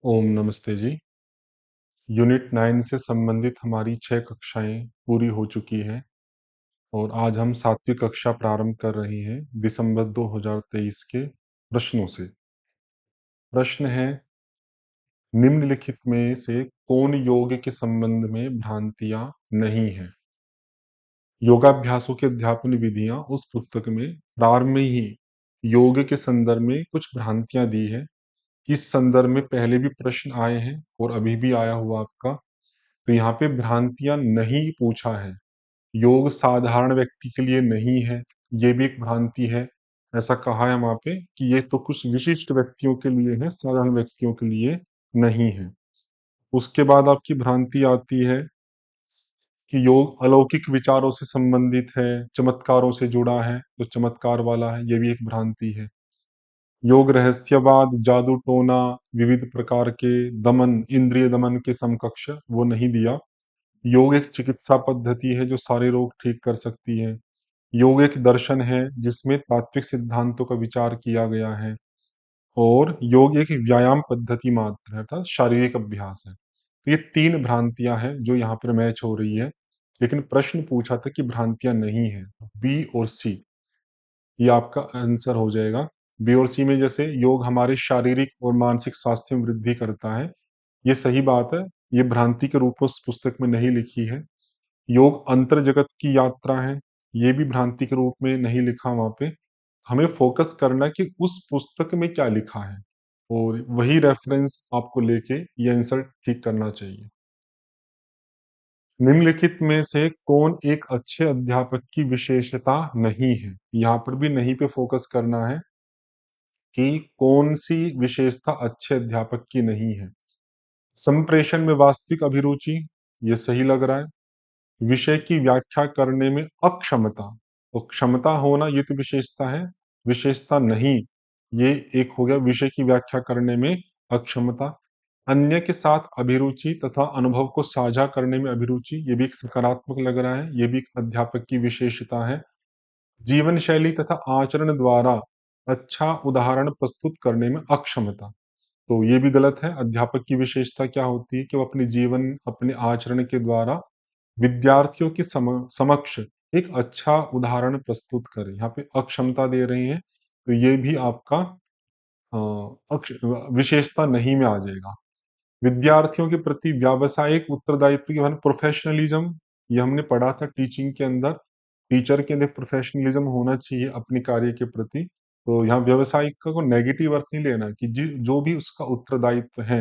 ओम नमस्ते जी। यूनिट 9 से संबंधित हमारी 6 कक्षाएं पूरी हो चुकी हैं और आज हम 7वीं कक्षा प्रारंभ कर रहे हैं दिसंबर 2023 के प्रश्नों से। प्रश्न है, निम्नलिखित में से कौन योग के संबंध में भ्रांतियां नहीं है? योगाभ्यासों की अध्यापन विधियां उस पुस्तक में प्रारंभ में ही योग के संदर्भ में कुछ भ्रांतियां दी है। इस संदर्भ में पहले भी प्रश्न आए हैं और अभी भी आया हुआ आपका। तो यहाँ पे भ्रांतियां नहीं पूछा है। योग साधारण व्यक्ति के लिए नहीं है, ये भी एक भ्रांति है। ऐसा कहा है वहां पे कि ये तो कुछ विशिष्ट व्यक्तियों के लिए है, साधारण व्यक्तियों के लिए नहीं है। उसके बाद आपकी भ्रांति आती है कि योग अलौकिक विचारों से संबंधित है, चमत्कारों से जुड़ा है, तो चमत्कार वाला है, ये भी एक भ्रांति है। योग रहस्यवाद, जादू टोना, विविध प्रकार के दमन, इंद्रिय दमन के समकक्ष वो नहीं दिया। योग एक चिकित्सा पद्धति है जो सारे रोग ठीक कर सकती है। योग एक दर्शन है जिसमें तात्विक सिद्धांतों का विचार किया गया है और योग एक व्यायाम पद्धति मात्र है, अर्थात शारीरिक अभ्यास है। तो ये 3 भ्रांतियां हैं जो यहाँ पर मैच हो रही है, लेकिन प्रश्न पूछा था कि भ्रांतियां नहीं है। बी और सी ये आपका आंसर हो जाएगा। बी और सी में जैसे योग हमारे शारीरिक और मानसिक स्वास्थ्य में वृद्धि करता है, ये सही बात है। ये भ्रांति के रूप में उस पुस्तक में नहीं लिखी है। योग अंतर जगत की यात्रा है, ये भी भ्रांति के रूप में नहीं लिखा वहां पे। हमें फोकस करना है कि उस पुस्तक में क्या लिखा है और वही रेफरेंस आपको लेके ये आंसर ठीक करना चाहिए। निम्नलिखित में से कौन एक अच्छे अध्यापक की विशेषता नहीं है? यहाँ पर भी नहीं पे फोकस करना है कि कौन सी विशेषता अच्छे अध्यापक की नहीं है। संप्रेषण में वास्तविक अभिरुचि, ये सही लग रहा है। विषय की व्याख्या करने में अक्षमता, तो क्षमता होना ये तो विशेषता है, विशेषता नहीं। ये एक हो गया विषय की व्याख्या करने में अक्षमता। अन्य के साथ अभिरुचि तथा अनुभव को साझा करने में अभिरुचि, ये भी एक सकारात्मक लग रहा है, ये भी एक अध्यापक की विशेषता है। जीवन शैली तथा आचरण द्वारा अच्छा उदाहरण प्रस्तुत करने में अक्षमता, तो ये भी गलत है। अध्यापक की विशेषता क्या होती है कि वो अपने जीवन, अपने आचरण के द्वारा विद्यार्थियों के समक्ष एक अच्छा उदाहरण प्रस्तुत करें। यहाँ पे अक्षमता दे रहे हैं, तो ये भी आपका विशेषता नहीं में आ जाएगा। विद्यार्थियों के प्रति व्यावसायिक उत्तरदायित्व की प्रोफेशनलिज्म, ये हमने पढ़ा था टीचिंग के अंदर। टीचर के अंदर प्रोफेशनलिज्म होना चाहिए अपने कार्य के प्रति। तो यहाँ व्यावसायिक का को नेगेटिव अर्थ नहीं लेना कि जो भी उसका उत्तरदायित्व है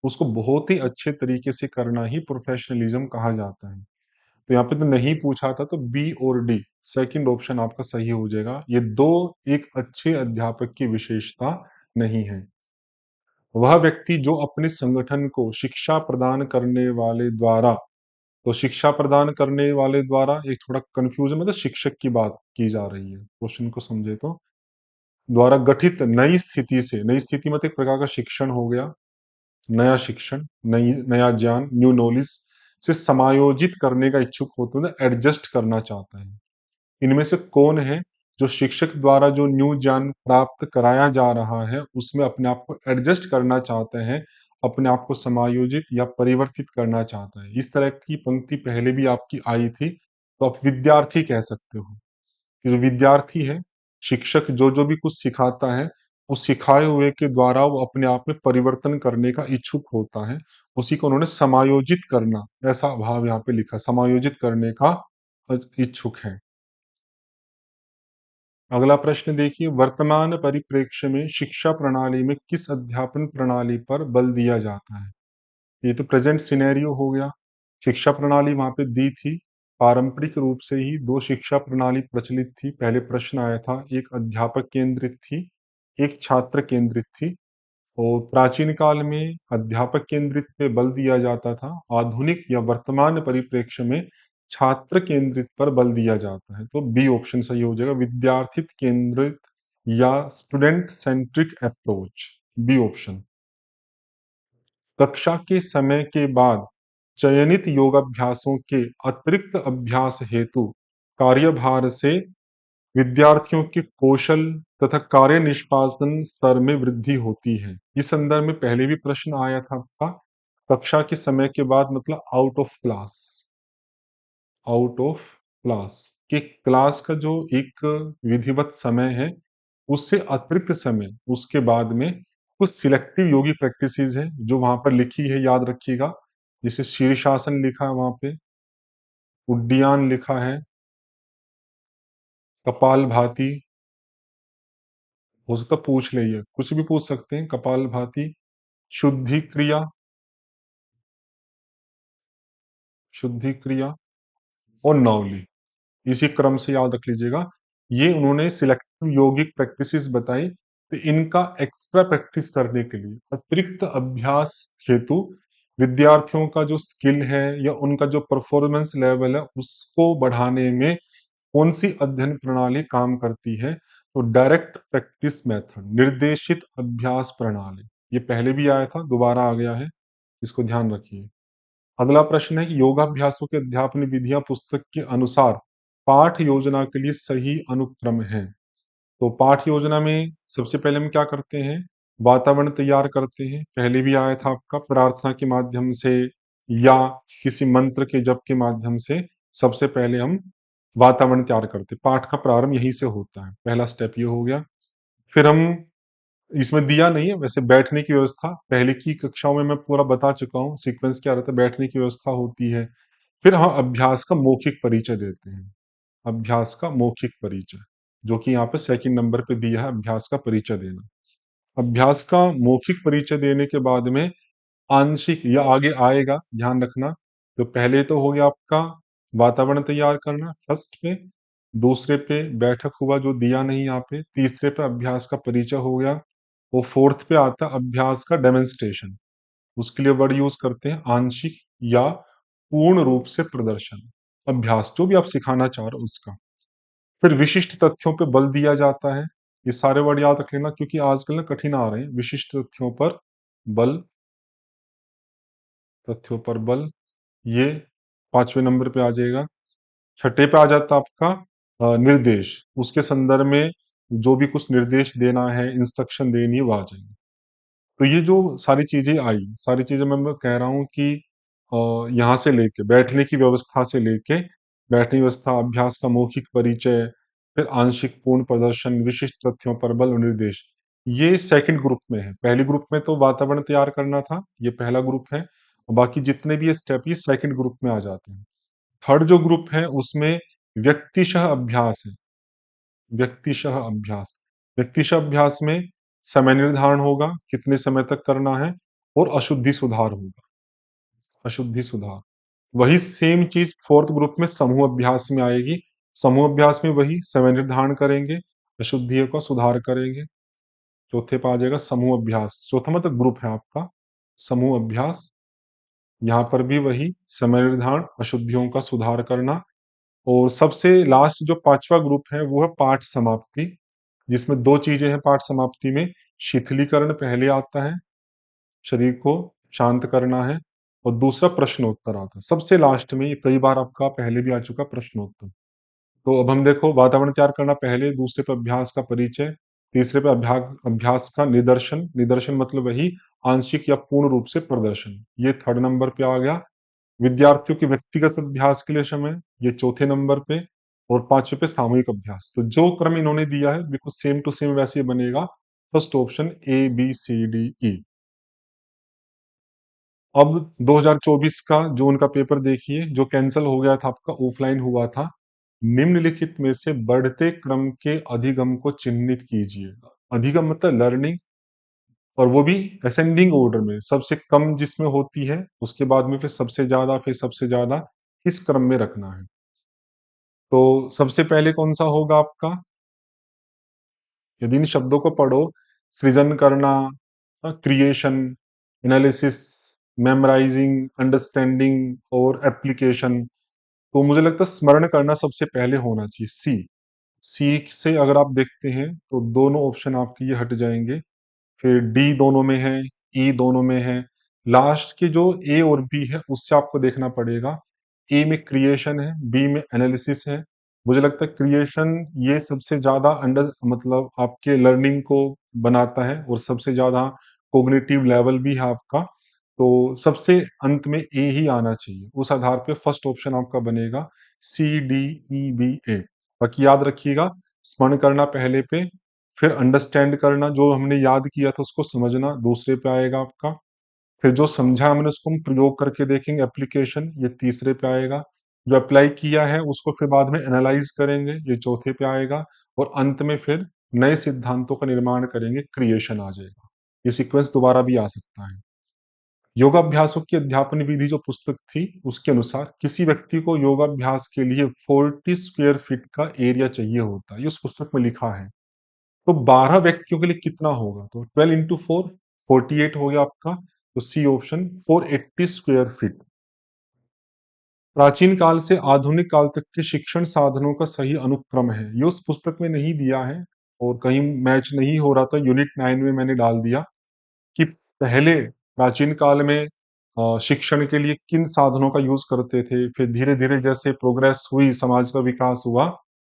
उसको बहुत ही अच्छे तरीके से करना ही प्रोफेशनलिज्म कहा जाता है। तो यहाँ पे तो नहीं पूछा था, तो बी और डी सेकंड ऑप्शन आपका सही हो जाएगा। ये दो एक अच्छे अध्यापक की विशेषता नहीं है। वह व्यक्ति जो अपने संगठन को शिक्षा प्रदान करने वाले द्वारा, तो शिक्षा प्रदान करने वाले द्वारा एक थोड़ा कंफ्यूजन, मतलब शिक्षक की बात की जा रही है, क्वेश्चन को समझे तो। द्वारा गठित नई स्थिति से, नई स्थिति मतलब एक प्रकार का शिक्षण हो गया, नया शिक्षण, नई नया ज्ञान, न्यू नॉलेज से समायोजित करने का इच्छुक होते हैं, एडजस्ट करना चाहता है। इनमें से कौन है जो शिक्षक द्वारा जो न्यू ज्ञान प्राप्त कराया जा रहा है उसमें अपने आप को एडजस्ट करना चाहते हैं, अपने आप को समायोजित या परिवर्तित करना चाहता है? इस तरह की पंक्ति पहले भी आपकी आई थी, तो आप विद्यार्थी कह सकते हो कि जो विद्यार्थी है, शिक्षक जो जो भी कुछ सिखाता है उस सिखाए हुए के द्वारा वो अपने आप में परिवर्तन करने का इच्छुक होता है। उसी को उन्होंने समायोजित करना, ऐसा भाव यहाँ पे लिखा, समायोजित करने का इच्छुक है। अगला प्रश्न देखिए, वर्तमान परिप्रेक्ष्य में शिक्षा प्रणाली में किस अध्यापन प्रणाली पर बल दिया जाता है? ये तो प्रेजेंट सिनेरियो हो गया। शिक्षा प्रणाली वहां पे दी थी। पारंपरिक रूप से ही दो शिक्षा प्रणाली प्रचलित थी। पहले प्रश्न आया था, एक अध्यापक केंद्रित थी, एक छात्र केंद्रित थी। और प्राचीन काल में अध्यापक केंद्रित पे बल दिया जाता था। आधुनिक या वर्तमान परिप्रेक्ष्य में छात्र केंद्रित पर बल दिया जाता है। तो बी ऑप्शन सही हो जाएगा, विद्यार्थी केंद्रित या student centric approach, B option. कक्षा के समय के बाद चयनित योगाभ्यासों के अतिरिक्त अभ्यास हेतु कार्यभार से विद्यार्थियों के कौशल, तथा कार्य निष्पादन स्तर में वृद्धि होती है। इस संदर्भ में पहले भी प्रश्न आया था आपका, कक्षा के समय के बाद मतलब out of class, out of class, कि क्लास का जो एक विधिवत समय है, उससे अतिरिक्त समय, उसके बाद में कुछ सिलेक्टिव योगी प्रैक्टिसेस है जो वहां पर लिखी है, याद रखिएगा। जैसे शीर्षासन लिखा है वहां पे, उड्डीयान लिखा है, कपालभाति, हो सकता है पूछ ले, ये कुछ भी पूछ सकते हैं, कपालभाति, शुद्धि क्रिया, शुद्धि क्रिया और नौली, इसी क्रम से याद रख लीजिएगा। ये उन्होंने सिलेक्टिव यौगिक प्रैक्टिसेस बताई, तो इनका एक्स्ट्रा प्रैक्टिस करने के लिए, अतिरिक्त अभ्यास हेतु विद्यार्थियों का जो स्किल है या उनका जो परफॉर्मेंस लेवल है उसको बढ़ाने में कौन सी अध्ययन प्रणाली काम करती है? तो डायरेक्ट प्रैक्टिस मेथड, निर्देशित अभ्यास प्रणाली। ये पहले भी आया था, दोबारा आ गया है, इसको ध्यान रखिए। अगला प्रश्न है कि योगाभ्यासों के अध्यापन विधियां पुस्तक के अनुसार पाठ योजना के लिए सही अनुक्रम है। तो पाठ योजना में सबसे पहले हम क्या करते हैं? वातावरण तैयार करते हैं। पहले भी आया था आपका, प्रार्थना के माध्यम से या किसी मंत्र के जप के माध्यम से सबसे पहले हम वातावरण तैयार करते हैं। पाठ का प्रारंभ यहीं से होता है, पहला स्टेप ये हो गया। फिर हम, इसमें दिया नहीं है वैसे, बैठने की व्यवस्था पहले की कक्षाओं में मैं पूरा बता चुका हूँ, सीक्वेंस क्या रहता है, बैठने की व्यवस्था होती है। फिर हम अभ्यास का मौखिक परिचय देते हैं, अभ्यास का मौखिक परिचय, जो कि यहाँ पे सेकंड नंबर पे दिया है, अभ्यास का परिचय देना। अभ्यास का मौखिक परिचय देने के बाद में आंशिक या आगे आएगा, ध्यान रखना। तो पहले तो हो गया आपका वातावरण तैयार करना फर्स्ट पे, दूसरे पे बैठक हुआ जो दिया नहीं यहाँ पे, तीसरे पे अभ्यास का परिचय हो गया, और फोर्थ पे आता है अभ्यास का डेमोन्स्ट्रेशन। उसके लिए वर्ड यूज करते हैं आंशिक या पूर्ण रूप से प्रदर्शन, अभ्यास जो भी आप सिखाना चाह रहे हो उसका। फिर विशिष्ट तथ्यों पे बल दिया जाता है। ये सारे वर्ड याद रख लेना क्योंकि आजकल ना कठिन आ रहे हैं। विशिष्ट तथ्यों पर बल, तथ्यों पर बल, ये पांचवें नंबर पे आ जाएगा। छठे पे आ जाता आपका निर्देश, उसके संदर्भ में जो भी कुछ निर्देश देना है, इंस्ट्रक्शन देनी है, वो आ जाएंगे। तो ये जो सारी चीजें आई, सारी चीजें मैं कह रहा हूँ कि यहाँ से लेके बैठने की व्यवस्था से लेके, बैठने की व्यवस्था, अभ्यास का मौखिक परिचय, फिर आंशिक पूर्ण प्रदर्शन, विशिष्ट तथ्यों पर बल और निर्देश, ये सेकंड ग्रुप में है। पहले ग्रुप में तो वातावरण तैयार करना था, ये पहला ग्रुप है, और बाकी जितने भी ये स्टेप ये सेकंड ग्रुप में आ जाते हैं। थर्ड जो ग्रुप है उसमें व्यक्तिशः अभ्यास है, व्यक्तिशः अभ्यास। व्यक्तिशः अभ्यास में समय निर्धारण होगा, कितने समय तक करना है, और अशुद्धि सुधार होगा, अशुद्धि सुधार। वही सेम चीज फोर्थ ग्रुप में समूह अभ्यास में आएगी। समूह अभ्यास में वही समय निर्धारण करेंगे, अशुद्धियों का सुधार करेंगे। चौथे पे आ जाएगा समूह अभ्यास, चौथा मतलब ग्रुप है आपका समूह अभ्यास। यहाँ पर भी वही समय निर्धारण, अशुद्धियों का सुधार करना। और सबसे लास्ट जो पांचवा ग्रुप है वो है पाठ समाप्ति, जिसमें दो चीजें हैं पाठ समाप्ति में। शिथिलीकरण पहले आता है, शरीर को शांत करना है, और दूसरा प्रश्नोत्तर आता है सबसे लास्ट में। ये कई बार आपका पहले भी आ चुका प्रश्नोत्तर। तो अब हम देखो, वातावरण तैयार करना पहले, दूसरे पे अभ्यास का परिचय, तीसरे पे अभ्यास अभ्यास का निदर्शन, निदर्शन मतलब वही आंशिक या पूर्ण रूप से प्रदर्शन, ये थर्ड नंबर पे आ गया। विद्यार्थियों के व्यक्तिगत अभ्यास के लिए समय, ये चौथे नंबर पे। और पांचवे पे सामूहिक अभ्यास। तो जो क्रम इन्होंने दिया है बिल्कुल सेम टू सेम वैसे ही बनेगा। First option ABCDE। अब 2024 का जो उनका पेपर देखिए, जो कैंसिल हो गया था आपका, ऑफलाइन हुआ था। निम्नलिखित में से बढ़ते क्रम के अधिगम को चिन्हित कीजिएगा। अधिगम मतलब लर्निंग, और वो भी असेंडिंग ऑर्डर में, सबसे कम जिसमें होती है उसके बाद में फिर सबसे ज्यादा, फिर सबसे ज्यादा, इस क्रम में रखना है। तो सबसे पहले कौन सा होगा आपका? यदि इन शब्दों को पढ़ो, सृजन करना, क्रिएशन, एनालिसिस, मेमोराइजिंग, अंडरस्टैंडिंग और एप्लीकेशन, तो मुझे लगता है स्मरण करना सबसे पहले होना चाहिए, सी। सी से अगर आप देखते हैं तो दोनों ऑप्शन आपके ये हट जाएंगे। फिर डी दोनों में है, ई दोनों में है। लास्ट के जो ए और बी है उससे आपको देखना पड़ेगा। ए में क्रिएशन है, बी में एनालिसिस है। मुझे लगता है क्रिएशन ये सबसे ज्यादा अंडर मतलब आपके लर्निंग को बनाता है और सबसे ज्यादा कोग्निटिव लेवल भी है आपका। तो सबसे अंत में ए ही आना चाहिए। उस आधार पे फर्स्ट ऑप्शन आपका बनेगा CDEBA। बाकी याद रखिएगा, स्मरण करना पहले पे, फिर अंडरस्टैंड करना, जो हमने याद किया था उसको समझना दूसरे पे आएगा आपका, फिर जो समझा हमने उसको हम प्रयोग करके देखेंगे, एप्लीकेशन, ये तीसरे पे आएगा, जो अप्लाई किया है उसको फिर बाद में एनालाइज करेंगे, ये चौथे पे आएगा, और अंत में फिर नए सिद्धांतों का निर्माण करेंगे, क्रिएशन आ जाएगा। ये सीक्वेंस दोबारा भी आ सकता है। योगाभ्यासों की अध्यापन विधि जो पुस्तक थी उसके अनुसार किसी व्यक्ति को योगाभ्यास के लिए 40 स्क्वायर फीट का एरिया चाहिए होता है, ये उस पुस्तक में लिखा है। तो 12 व्यक्तियों के लिए कितना होगा? तो 12 इंटू 4, 48 हो गया आपका। तो सी ऑप्शन, 480 स्क्वायर फीट। प्राचीन काल से आधुनिक काल तक के शिक्षण साधनों का सही अनुक्रम है, ये उस पुस्तक में नहीं दिया है और कहीं मैच नहीं हो रहा था, यूनिट 9 में मैंने डाल दिया कि पहले प्राचीन काल में शिक्षण के लिए किन साधनों का यूज करते थे, फिर धीरे धीरे जैसे प्रोग्रेस हुई, समाज का विकास हुआ,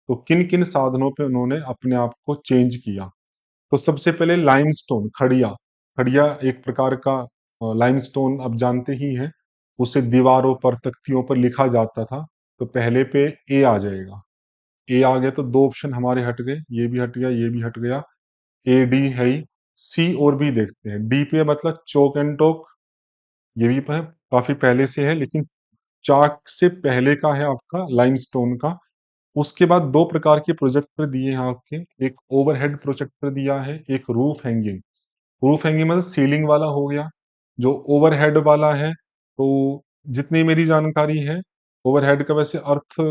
तो किन किन साधनों पे उन्होंने अपने आप को चेंज किया। तो सबसे पहले लाइमस्टोन, खड़िया। खड़िया एक प्रकार का लाइमस्टोन आप जानते ही हैं, उसे दीवारों पर, तख्तियों पर लिखा जाता था। तो पहले पे ए आ जाएगा। ए आ गया तो दो ऑप्शन हमारे हट गए, ये भी हट गया, ये भी हट गया। ए डी है ही। सी और बी देखते हैं। डी पे मतलब चौक एंड टोक, ये भी काफी पहले से है, लेकिन चाक से पहले का है आपका लाइमस्टोन का। उसके बाद दो प्रकार के प्रोजेक्टर दिए हैं आपके, एक ओवरहेड प्रोजेक्टर दिया है, एक रूफ हैंगिंग। रूफ हैंगिंग मतलब सीलिंग वाला हो गया। जो ओवरहेड वाला है, तो जितनी मेरी जानकारी है, ओवरहेड का वैसे अर्थ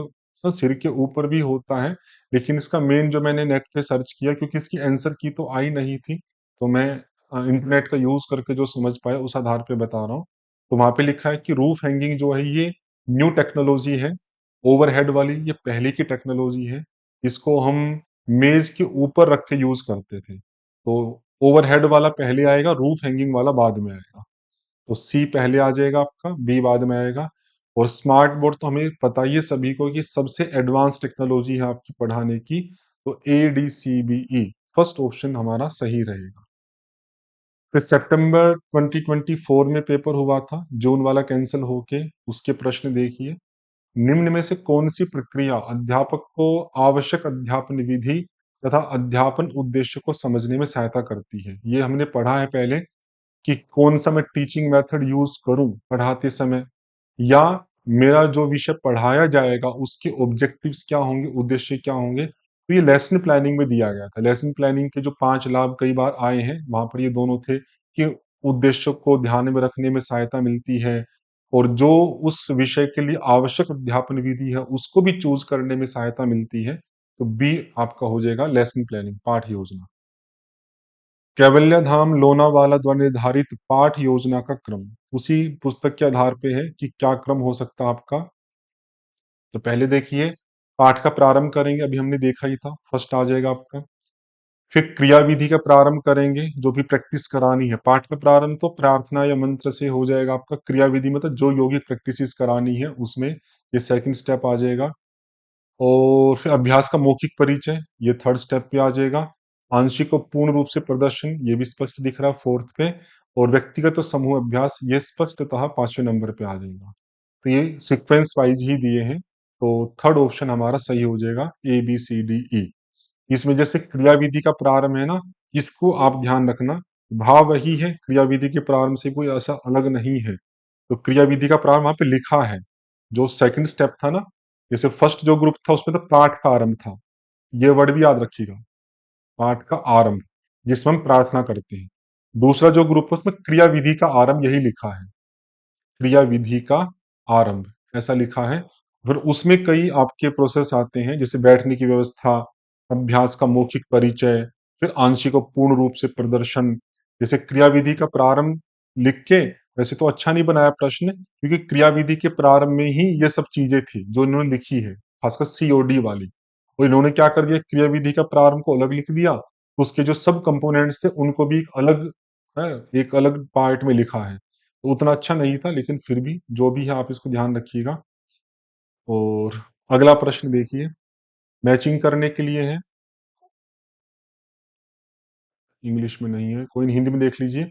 तो सिर के ऊपर भी होता है, लेकिन इसका मेन जो मैंने नेट पे सर्च किया, क्योंकि इसकी आंसर की तो आई नहीं थी, तो मैं इंटरनेट का यूज करके जो समझ पाया उस आधार पे बता रहा हूँ। तो वहां पे लिखा है कि रूफ हैंगिंग जो है ये न्यू टेक्नोलॉजी है। ओवरहेड वाली ये पहले की टेक्नोलॉजी है। इसको हम मेज के ऊपर रख के यूज करते थे। तो ओवरहेड वाला पहले आएगा, रूफ हैंगिंग वाला बाद में आएगा। तो सी पहले आ जाएगा आपका, बी बाद में आएगा। और स्मार्ट बोर्ड तो हमें पता ही है सभी को कि सबसे एडवांस टेक्नोलॉजी है आपकी पढ़ाने की। तो ADCBE फर्स्ट ऑप्शन हमारा सही रहेगा। फिर सितंबर 2024 में पेपर हुआ था, जून वाला कैंसिल होके। उसके प्रश्न देखिए, निम्न में से कौन सी प्रक्रिया अध्यापक को आवश्यक अध्यापन विधि तथा अध्यापन उद्देश्य को समझने में सहायता करती है? ये हमने पढ़ा है पहले कि कौन सा मैं टीचिंग मेथड यूज करूं पढ़ाते समय, या मेरा जो विषय पढ़ाया जाएगा उसके ऑब्जेक्टिव्स क्या होंगे, उद्देश्य क्या होंगे। तो ये लेसन प्लानिंग में दिया गया था। लेसन प्लानिंग के जो 5 लाभ कई बार आए हैं, वहां पर ये दोनों थे कि उद्देश्य को ध्यान में रखने में सहायता मिलती है, और जो उस विषय के लिए आवश्यक अध्यापन विधि है उसको भी चूज करने में सहायता मिलती है। तो बी आपका हो जाएगा लेसन प्लानिंग, पाठ योजना। कैवल्य धाम लोनावाला द्वारा निर्धारित पाठ योजना का क्रम उसी पुस्तक के आधार पे है कि क्या क्रम हो सकता है आपका। तो पहले देखिए, पाठ का प्रारंभ करेंगे, अभी हमने देखा ही था, फर्स्ट आ जाएगा आपका। फिर क्रिया विधि का प्रारंभ करेंगे, जो भी प्रैक्टिस करानी है। पाठ का प्रारंभ तो प्रार्थना या मंत्र से हो जाएगा आपका। क्रिया विधि मतलब जो योगिक प्रैक्टिस करानी है उसमें, ये सेकंड स्टेप आ जाएगा। और फिर अभ्यास का मौखिक परिचय, ये थर्ड स्टेप पे आ जाएगा। आंशिक और पूर्ण रूप से प्रदर्शन, ये भी स्पष्ट दिख रहा है फोर्थ पे। और व्यक्तिगत और समूह अभ्यास, ये स्पष्टतः 5वें नंबर पे आ जाएगा। तो ये सीक्वेंस वाइज ही दिए हैं। तो थर्ड ऑप्शन हमारा सही हो जाएगा, ABCDE। इसमें जैसे क्रिया विधि का प्रारंभ है ना, इसको आप ध्यान रखना, भाव वही है, क्रिया विधि के प्रारंभ से कोई ऐसा अलग नहीं है। तो क्रिया विधि का प्रारंभ वहां पे लिखा है। जो सेकंड स्टेप था ना, जैसे फर्स्ट जो ग्रुप था उसमें तो पाठ का आरंभ था, ये वर्ड भी याद रखिएगा, पाठ का आरंभ, जिसमें हम प्रार्थना करते हैं। दूसरा जो ग्रुप है उसमें क्रिया विधि का आरंभ यही लिखा है, क्रिया विधि का आरंभ ऐसा लिखा है। फिर उसमें कई आपके प्रोसेस आते हैं, जैसे बैठने की व्यवस्था, अभ्यास का मौखिक परिचय, फिर आंशिक और पूर्ण रूप से प्रदर्शन। जैसे क्रिया विधि का प्रारंभ लिख के, वैसे तो अच्छा नहीं बनाया प्रश्न, क्योंकि क्रिया विधि के प्रारंभ में ही ये सब चीजें थी जो इन्होंने लिखी है, खासकर COD वाली। और इन्होंने क्या कर दिया, क्रिया विधि का प्रारंभ को अलग लिख दिया, तो उसके जो सब कंपोनेंट्स थे उनको भी अलग है, एक अलग पार्ट में लिखा है। तो उतना अच्छा नहीं था, लेकिन फिर भी जो भी है आप इसको ध्यान रखिएगा। और अगला प्रश्न देखिए, मैचिंग करने के लिए है। इंग्लिश में नहीं है, कोई नहीं, हिंदी में देख लीजिए।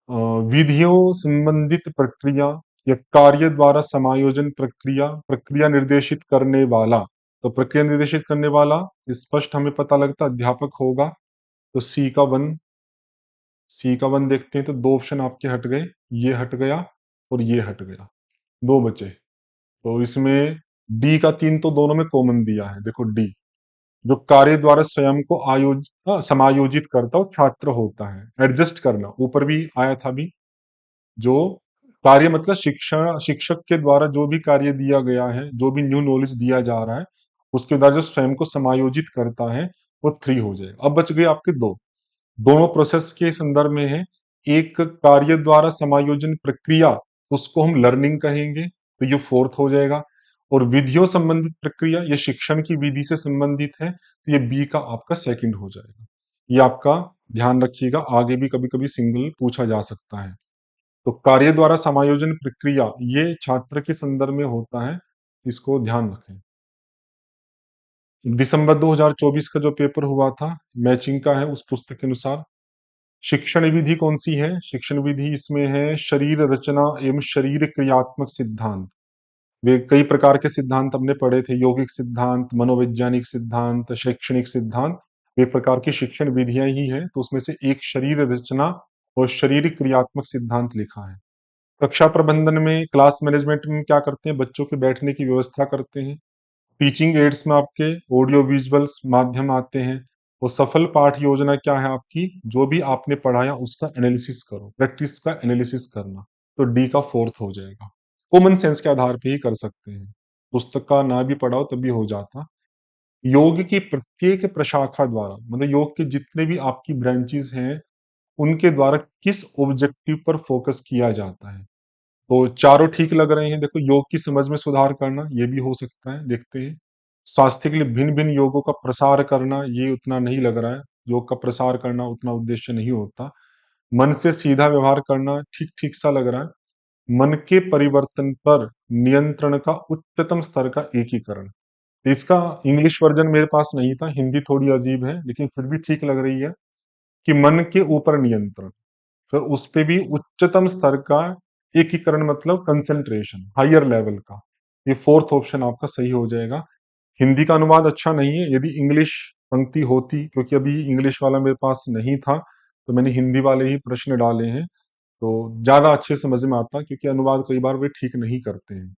अ, विधियों संबंधित प्रक्रिया या कार्य द्वारा समायोजन प्रक्रिया, प्रक्रिया निर्देशित करने वाला। तो प्रक्रिया निर्देशित करने वाला स्पष्ट हमें पता लगता अध्यापक होगा। तो सी का वन देखते हैं तो दो ऑप्शन आपके हट गए, ये हट गया और ये हट गया, दो बचे। तो इसमें डी का तीन तो दोनों में कॉमन दिया है, देखो डी। जो कार्य द्वारा स्वयं को समायोजित करता हो छात्र होता है, एडजस्ट करना ऊपर भी आया था भी। जो कार्य मतलब शिक्षा, शिक्षक के द्वारा जो भी कार्य दिया गया है, जो भी न्यू नॉलेज दिया जा रहा है, उसके द्वारा जो स्वयं को समायोजित करता है, वो थ्री हो जाएगा। अब बच गए आपके दो, दोनों प्रोसेस के संदर्भ में है। एक कार्य द्वारा समायोजन प्रक्रिया, उसको हम लर्निंग कहेंगे, तो ये फोर्थ हो जाएगा। और विधियों संबंधित प्रक्रिया, ये शिक्षण की विधि से संबंधित है, तो ये बी का आपका सेकंड हो जाएगा। ये आपका ध्यान रखिएगा, आगे भी कभी कभी सिंगल पूछा जा सकता है। तो कार्य द्वारा समायोजन प्रक्रिया ये छात्र के संदर्भ में होता है, इसको ध्यान रखें। दिसंबर 2024 का जो पेपर हुआ था, मैचिंग का है उस पुस्तक के अनुसार। शिक्षण विधि कौन सी है? शिक्षण विधि इसमें है शरीर रचना एवं शरीर क्रियात्मक सिद्धांत। वे कई प्रकार के सिद्धांत हमने पढ़े थे, यौगिक सिद्धांत, मनोवैज्ञानिक सिद्धांत, शैक्षणिक सिद्धांत। वे प्रकार की शिक्षण विधियां ही है, तो उसमें से एक शरीर रचना और शरीर क्रियात्मक सिद्धांत लिखा है। कक्षा प्रबंधन में, क्लास मैनेजमेंट में क्या करते हैं? बच्चों के बैठने की व्यवस्था करते हैं। टीचिंग एड्स में आपके ऑडियो विजुअल्स माध्यम आते हैं। और सफल पाठ योजना क्या है आपकी? जो भी आपने पढ़ाया उसका एनालिसिस करो, प्रैक्टिस का एनालिसिस करना। तो डी का फोर्थ हो जाएगा। कॉमन सेंस के आधार पे ही कर सकते हैं, पुस्तक का ना भी पढ़ाओ तभी हो जाता। योग की प्रत्येक प्रशाखा द्वारा, मतलब योग के जितने भी आपकी ब्रांचेस हैं, उनके द्वारा किस ऑब्जेक्टिव पर फोकस किया जाता है? तो चारों ठीक लग रहे हैं। देखो, योग की समझ में सुधार करना, ये भी हो सकता है, देखते हैं। स्वास्थ्य के लिए भिन्न भिन्न योगों का प्रसार करना, ये उतना नहीं लग रहा है। योग का प्रसार करना उतना उद्देश्य नहीं होता। मन से सीधा व्यवहार करना ठीक ठीक सा लग रहा है। मन के परिवर्तन पर नियंत्रण का उच्चतम स्तर का एकीकरण। इसका इंग्लिश वर्जन मेरे पास नहीं था, हिंदी थोड़ी अजीब है लेकिन फिर भी ठीक लग रही है। कि मन के ऊपर नियंत्रण, फिर उस पे भी उच्चतम स्तर का एकीकरण, मतलब कंसंट्रेशन, हायर लेवल का। ये फोर्थ ऑप्शन आपका सही हो जाएगा। हिंदी का अनुवाद अच्छा नहीं है, यदि इंग्लिश पंक्ति होती, क्योंकि अभी इंग्लिश वाला मेरे पास नहीं था, तो मैंने हिंदी वाले ही प्रश्न डाले हैं, तो ज्यादा अच्छे समझ में आता, क्योंकि अनुवाद कई बार वे ठीक नहीं करते हैं।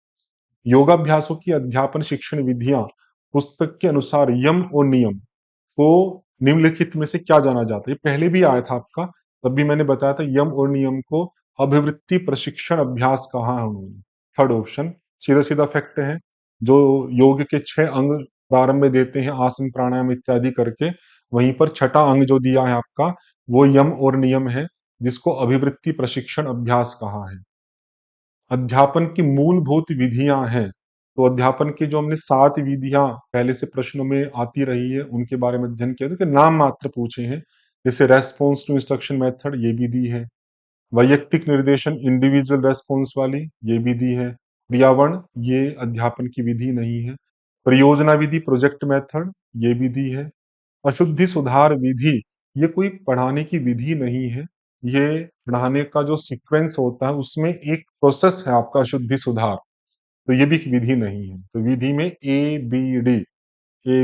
योगाभ्यासों की अध्यापन शिक्षण विधियां, पुस्तक के अनुसार यम और नियम को निम्नलिखित में से क्या जाना जाता है? ये पहले भी आया था आपका, तब भी मैंने बताया था यम और नियम को अभिवृत्ति प्रशिक्षण अभ्यास कहा है उन्होंने। थर्ड ऑप्शन सीधा सीधा फैक्ट है। जो योग के 6 अंग प्रारंभ में देते हैं, आसन प्राणायाम इत्यादि करके, वहीं पर छठा अंग जो दिया है आपका, वो यम और नियम है, जिसको अभिवृत्ति प्रशिक्षण अभ्यास कहा है। अध्यापन की मूलभूत विधियां हैं। तो अध्यापन की जो हमने 7 विधियां पहले से प्रश्नों में आती रही है, उनके बारे में अध्ययन किया था, कि नाम मात्र पूछे हैं। जैसे रेस्पॉन्स टू इंस्ट्रक्शन मेथड, ये विधि है। वैयक्तिक निर्देशन, इंडिविजुअल रेस्पॉन्स वाली, ये विधि है। क्रियावर्ण, ये अध्यापन की विधि नहीं है। परियोजना विधि, प्रोजेक्ट मेथड, ये विधि है। अशुद्धि सुधार विधि, ये कोई पढ़ाने की विधि नहीं है। ये पढ़ाने का जो सीक्वेंस होता है, उसमें एक प्रोसेस है आपका अशुद्धि सुधार। तो ये भी एक विधि नहीं है। तो विधि में A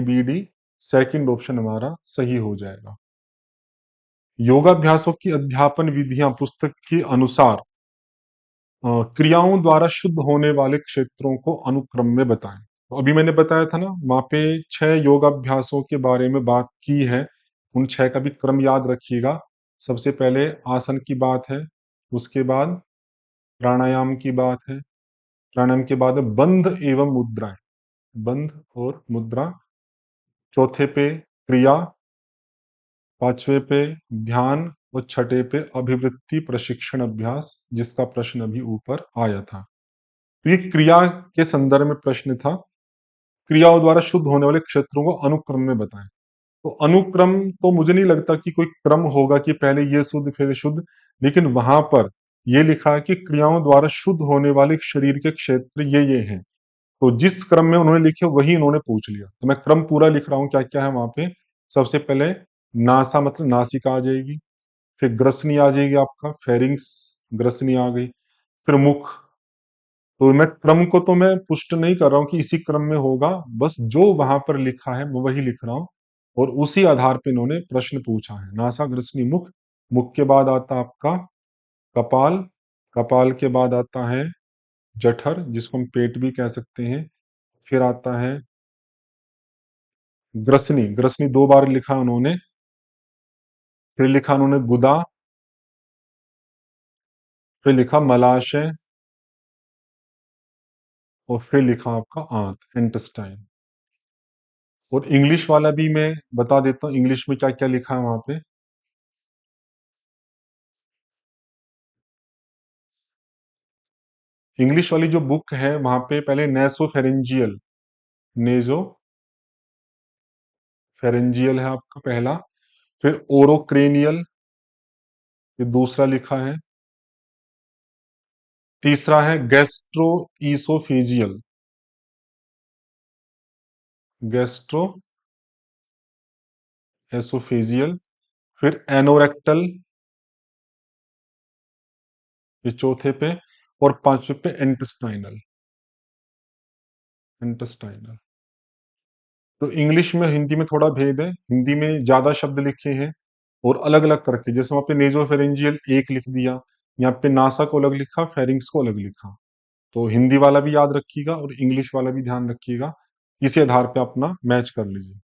B D second option हमारा सही हो जाएगा। योगाभ्यासों की अध्यापन विधियां पुस्तक के अनुसार क्रियाओं द्वारा शुद्ध होने वाले क्षेत्रों को अनुक्रम में बताएं। तो अभी मैंने बताया था ना, वहां पे 6 योगाभ्यासों के बारे में बात की है। उन 6 का भी क्रम याद रखिएगा। सबसे पहले आसन की बात है, उसके बाद प्राणायाम की बात है, प्राणायाम के बाद है बंध एवं मुद्राएं, बंध और मुद्रा। चौथे पे क्रिया, पांचवे पे ध्यान, और छठे पे अभिवृत्ति प्रशिक्षण अभ्यास, जिसका प्रश्न अभी ऊपर आया था। तो ये क्रिया के संदर्भ में प्रश्न था। क्रियाओं द्वारा शुद्ध होने वाले क्षेत्रों को अनुक्रम में बताएं। तो अनुक्रम तो मुझे नहीं लगता कि कोई क्रम होगा कि पहले ये शुद्ध फिर शुद्ध, लेकिन वहां पर ये लिखा है कि क्रियाओं द्वारा शुद्ध होने वाले शरीर के क्षेत्र ये हैं। तो जिस क्रम में उन्होंने लिखे वही इन्होंने पूछ लिया। तो मैं क्रम पूरा लिख रहा हूँ क्या क्या है वहां पे। सबसे पहले नासा मतलब नासिका आ जाएगी, फिर ग्रसनी आ जाएगी, आपका फेरिंग्स ग्रसनी आ गई, फिर मुख। तो मैं क्रम को तो मैं पुष्ट नहीं कर रहा हूँ कि इसी क्रम में होगा, बस जो वहां पर लिखा है मैं वही लिख रहा हूँ। और उसी आधार पे इन्होंने प्रश्न पूछा है। नासा ग्रसनी मुख, मुख के बाद आता आपका कपाल, कपाल के बाद आता है जठर जिसको हम पेट भी कह सकते हैं, फिर आता है ग्रसनी, ग्रसनी दो बार लिखा उन्होंने, फिर लिखा उन्होंने गुदा, फिर लिखा मलाशय, और फिर लिखा आपका आंत इंटेस्टाइन। और इंग्लिश वाला भी मैं बता देता हूँ इंग्लिश में क्या क्या लिखा है वहां पे। इंग्लिश वाली जो बुक है वहां पे पहले नेसोफेरेंजियल, नेजो फेरेंजियल है आपका पहला, फिर ओरोक्रेनियल, ये दूसरा लिखा है, तीसरा है गैस्ट्रो ईसोफेजियल, गैस्ट्रो एसोफेजियल, फिर एनोरेक्टल, ये चौथे पे, और पांचवे पे इंटेस्टाइनल, इंटेस्टाइनल। तो इंग्लिश में हिंदी में थोड़ा भेद है, हिंदी में ज्यादा शब्द लिखे हैं और अलग अलग करके, जैसे वहां पे नेजोफेरेंजियल एक लिख दिया, यहाँ पे नासा को अलग लिखा, फेरिंग्स को अलग लिखा। तो हिंदी वाला भी याद रखिएगा और इंग्लिश वाला भी ध्यान रखिएगा, इसी आधार पे अपना मैच कर लीजिए।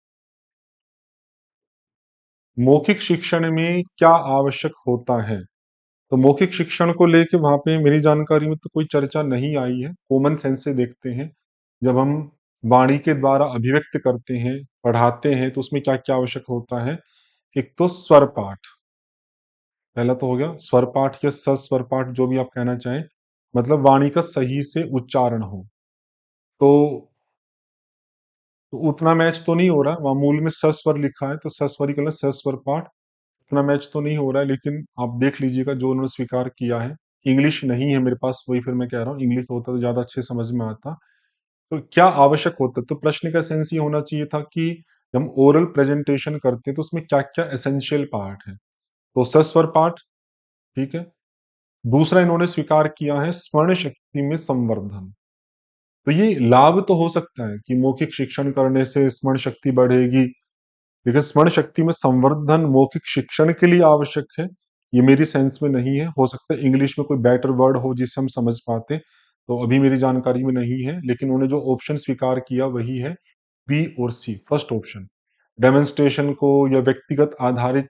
मौखिक शिक्षण में क्या आवश्यक होता है? तो मौखिक शिक्षण को लेके वहां पे मेरी जानकारी में तो कोई चर्चा नहीं आई है, कॉमन सेंस से देखते हैं। जब हम वाणी के द्वारा अभिव्यक्त करते हैं, पढ़ाते हैं, तो उसमें क्या क्या आवश्यक होता है। एक तो स्वर पाठ, पहला तो हो गया स्वर पाठ या सस्वर पाठ, जो भी आप कहना चाहें, मतलब वाणी का सही से उच्चारण हो। तो उतना मैच तो नहीं हो रहा, वहां मूल में सस्वर लिखा है तो सस्वर ही कहना, सस्वर पाठ। इतना मैच तो नहीं हो रहा है, लेकिन आप देख लीजिएगा जो उन्होंने स्वीकार किया है। इंग्लिश नहीं है मेरे पास, वही फिर मैं कह रहा हूँ, इंग्लिश होता तो ज्यादा अच्छे समझ में आता। तो क्या आवश्यक होता है, तो प्रश्न का सेंस ये होना चाहिए था कि जब हम ओरल प्रेजेंटेशन करते हैं तो उसमें क्या क्या एसेंशियल पार्ट है। तो सस्वर पाठ, ठीक है। दूसरा इन्होंने स्वीकार किया है स्वर्ण शक्ति में संवर्धन। तो ये लाभ तो हो सकता है कि मौखिक शिक्षण करने से स्मरण शक्ति बढ़ेगी, लेकिन स्मरण शक्ति में संवर्धन मौखिक शिक्षण के लिए आवश्यक है, ये मेरी सेंस में नहीं है। हो सकता है इंग्लिश में कोई बेटर वर्ड हो जिससे हम समझ पाते, तो अभी मेरी जानकारी में नहीं है। लेकिन उन्होंने जो ऑप्शन स्वीकार किया वही है बी और सी, फर्स्ट ऑप्शन। डेमोन्स्ट्रेशन को या व्यक्तिगत आधारित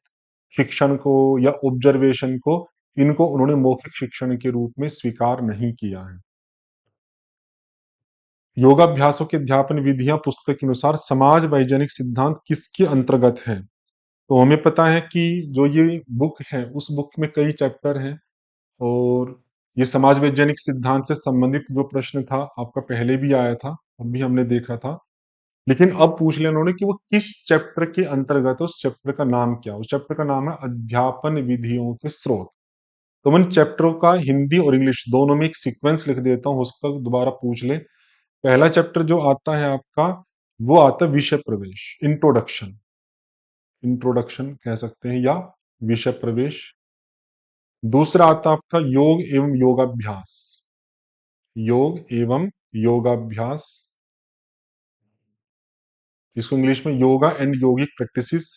शिक्षण को या ऑब्जर्वेशन को, इनको उन्होंने मौखिक शिक्षण के रूप में स्वीकार नहीं किया है। योगाभ्यासों की अध्यापन विधियां पुस्तक के अनुसार समाज वैज्ञानिक सिद्धांत किसके अंतर्गत है? तो हमें पता है कि जो ये बुक है उस बुक में कई चैप्टर हैं, और ये समाज वैज्ञानिक सिद्धांत से संबंधित जो प्रश्न था आपका पहले भी आया था, अब भी हमने देखा था। लेकिन अब पूछ लिया उन्होंने कि वो किस चैप्टर के अंतर्गत है, उस चैप्टर का नाम क्या है? उस चैप्टर का नाम है अध्यापन विधियों के स्रोत। तो मैं चैप्टरों का हिंदी और इंग्लिश दोनों में एक सीक्वेंस लिख देता हूँ, हो सकता है दोबारा पूछ ले। पहला चैप्टर जो आता है आपका, वो आता है विषय प्रवेश, इंट्रोडक्शन, इंट्रोडक्शन कह सकते हैं, या विषय प्रवेश। दूसरा आता है आपका योग एवं योगाभ्यास, योग एवं योगाभ्यास, इसको इंग्लिश में योगा एंड योगिक प्रैक्टिसेस।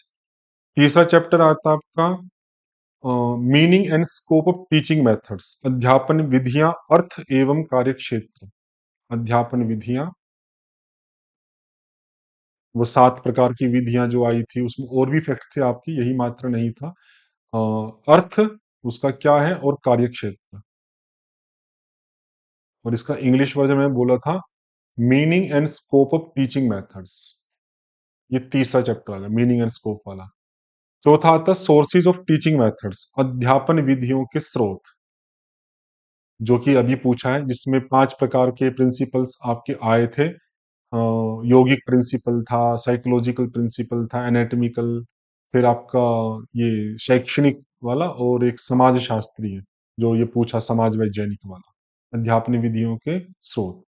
तीसरा चैप्टर आता है आपका meaning and scope of teaching methods, अध्यापन विधियां, अर्थ एवं कार्यक्षेत्र, अध्यापन विधियां। वो 7 प्रकार की विधियां जो आई थी उसमें और भी फैक्ट थे आपकी, यही मात्र नहीं था। अर्थ उसका क्या है, और कार्यक्षेत्र। और इसका इंग्लिश वर्जन में बोला था meaning and scope of teaching methods. ये तीसरा चैप्टर आ गया मीनिंग एंड स्कोप वाला। चौथा आता है सोर्सेज ऑफ टीचिंग मेथड्स, अध्यापन विधियों के स्रोत, जो कि अभी पूछा है, जिसमें 5 प्रकार के प्रिंसिपल्स आपके आए थे। यौगिक प्रिंसिपल था, साइकोलॉजिकल प्रिंसिपल था, एनाटॉमिकल, फिर आपका ये शैक्षणिक वाला, और एक समाज शास्त्रीय जो ये पूछा समाज वैज्ञानिक वाला, अध्यापन विधियों के स्रोत।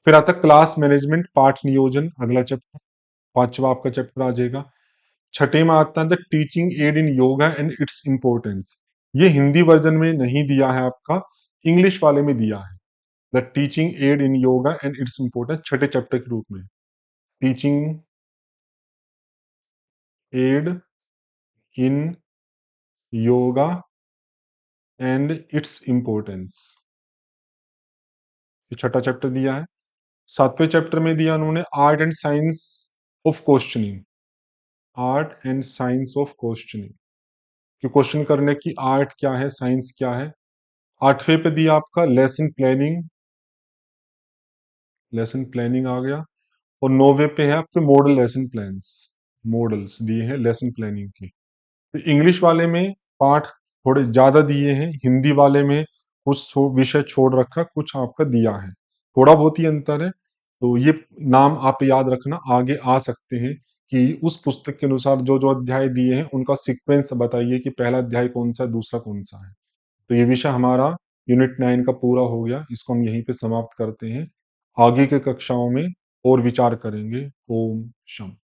फिर आता क्लास मैनेजमेंट, पाठ नियोजन, अगला चैप्टर, पांचवा आपका चैप्टर आ जाएगा। छठे में आता है the teaching add in yoga and its importance. ये हिंदी वर्जन में नहीं दिया है आपका, इंग्लिश वाले में दिया है। The teaching add in yoga and its importance, छठे चैप्टर के रूप में। Teaching add in yoga and its importance, ये छठा चैप्टर दिया है। सातवें चैप्टर में दिया उन्होंने art and science of questioning, art and science of questioning, कि क्वेश्चन करने की आर्ट क्या है, साइंस क्या है। आठवें पे दिया आपका लेसन प्लानिंग, लेसन प्लानिंग आ गया। और नौवे पे है आपके मॉडल लेसन प्लान्स, मॉडल्स दिए हैं लेसन प्लानिंग के। तो इंग्लिश वाले में पाठ थोड़े ज्यादा दिए हैं, हिंदी वाले में कुछ विषय छोड़ रखा, कुछ आपका दिया है, थोड़ा बहुत ही अंतर है। तो ये नाम आप याद रखना, आगे आ सकते हैं कि उस पुस्तक के अनुसार जो जो अध्याय दिए हैं उनका सीक्वेंस बताइए कि पहला अध्याय कौन सा है, दूसरा कौन सा है। तो ये विषय हमारा यूनिट 9 का पूरा हो गया, इसको हम यहीं पे समाप्त करते हैं। आगे के कक्षाओं में और विचार करेंगे। ओम शम।